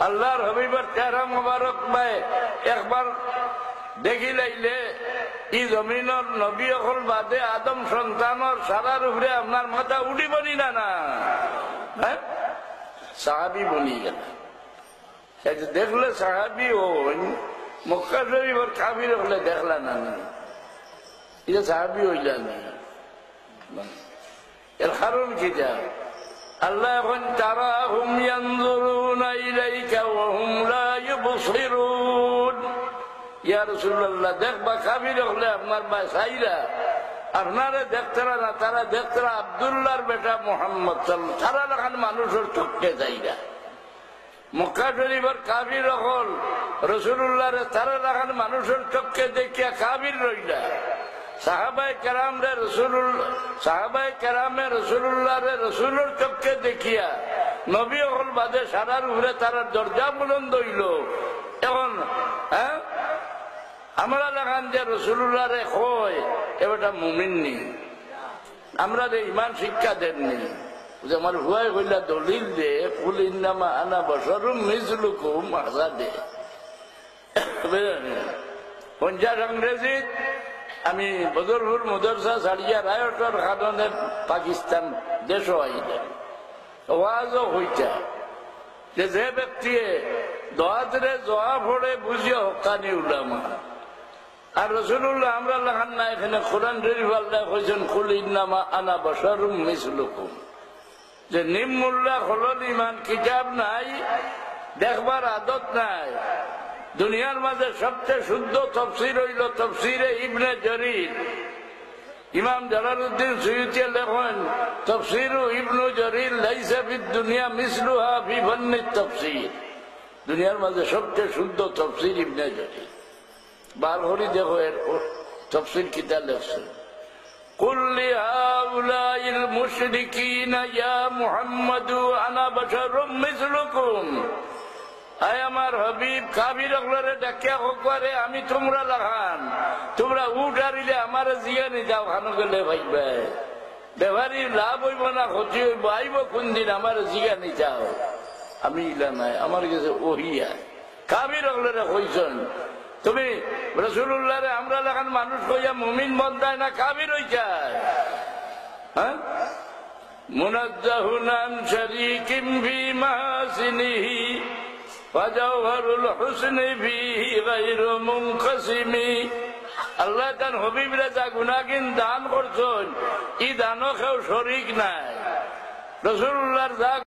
আল্লাহর হবিবের চেহারা মোবারক ভাই একবার দেখি লাইলে ই জমিনের নবী অকল বাদে আদম সন্তানের সারার উপরে আপনার মাথা উঠি বনি না না হ্যাঁ সাহাবি বনি গেল দেখলে সাহাবি ও মক্কা শরীফের কাবির হলে দেখলা না এটা সাহাবি হইলা না এর কারণ কি যা আল্লাহ এখন তারাহুম ইয়ানজুরুনা ইলাইকা ওয়া হুম লা ইউবসিরুন ইয়া রাসূলুল্লাহ দেখবা কাবির হলে আপনার ভাইরা আপনারা দেখতারা না তারা দেখতারা আব্দুল্লাহর বেটা মুহাম্মদ সাল্লাল্লাহু তারা লাগান মানুষের চোখে যাইরা মক্কা শরীফের কাবির হল রাসূলুল্লাহরে তারা লাগান মানুষের চোখে দেখিয়া কাবির রইলা সাহাবায়ে কেরামে রাসূলুল্লাহরে রাসূলের চোখে দেখিয়া নবী হল বাদে সারার উপরে তারা দরজা বুলন্দ হইল এখন হ্যাঁ আমরা লাগান যে রাসূলুল্লাহরে কয় এটা মুমিন নি আমরা ইমান শিক্ষা দেননি যে আমার হুয়াই কইলা দলিল দে কুল ইন্নামা আনা বাশারুম মিসলুকুম আযা দে পঞ্জাব ইংরেজি আমি বদরপুর মদরসা ছাড়িয়া রায়টর খাদনের পাকিস্তান দেশ আইলেন ওয়াজও হইতা যে ব্যক্তি দোয়াতরে জোয়া ফোড়ে বুঝিয়া হকানি উলামা আর রাসূলুল্লাহ আমরা লাগান না এখানে কোরআন শরীফ আল্লাহ কইছেন কুল ইন্নামা আনা বাশারুম মিসলুকুম যে নিম্মুল্লাহ হলল ইমান কিতাব নাই দেখবার আদত নাই দুনিয়ার মাঝে সবচেয়ে শুদ্ধ তফসির হইল তফসিরে ইবনে জরির ইমাম জালালউদ্দিন সুয়ুতী লেখেন তফসিরু ইবনু জরির লাইসা ফিদ দুনিয়া মিসলুহা ফি ফান্নিত তফসির দুনিয়ার মাঝে সবচেয়ে শুদ্ধ তফসির ইবনে জরির বার হরি দেখো এর তফসির কিতাব লেখছে কুল লিহাউলাইল মুশরিকিনা ইয়া মুহাম্মাদু আনা বাশারুম মিসলুকুম আয় আমার হবিব কাবির হলরে ডাকিয়া হকবারে আমি তোমরা লাগান তোমরা উঠারিলে আমার জিয়ানি যাও খানো গেলে ভাইবে ব্যবহারী লাভ হইব না ক্ষতি হইব আইব কোন দিন আমার জিয়ানি যাও আমি ইলা নাই আমার কাছে ওহিয়া কাবির হলরে কইছেন তুমি রাসূলুল্লাহরে আমরা লাগান মানুষ কইয়া মুমিন বন্দায় না কাবির হই যায় হ্যাঁ মুনাজ্জাহুন আন শারীকিন ফি মাহাসিনিহি ওয়াজাওহারুল হুসনি ফিহি গায়রু মুনকাসিমি আল্লাহ তার হবিবরে যা গুনাহগান দান করছেন এই দানও কেউ শরীক নাই রাসূলুল্লাহর যা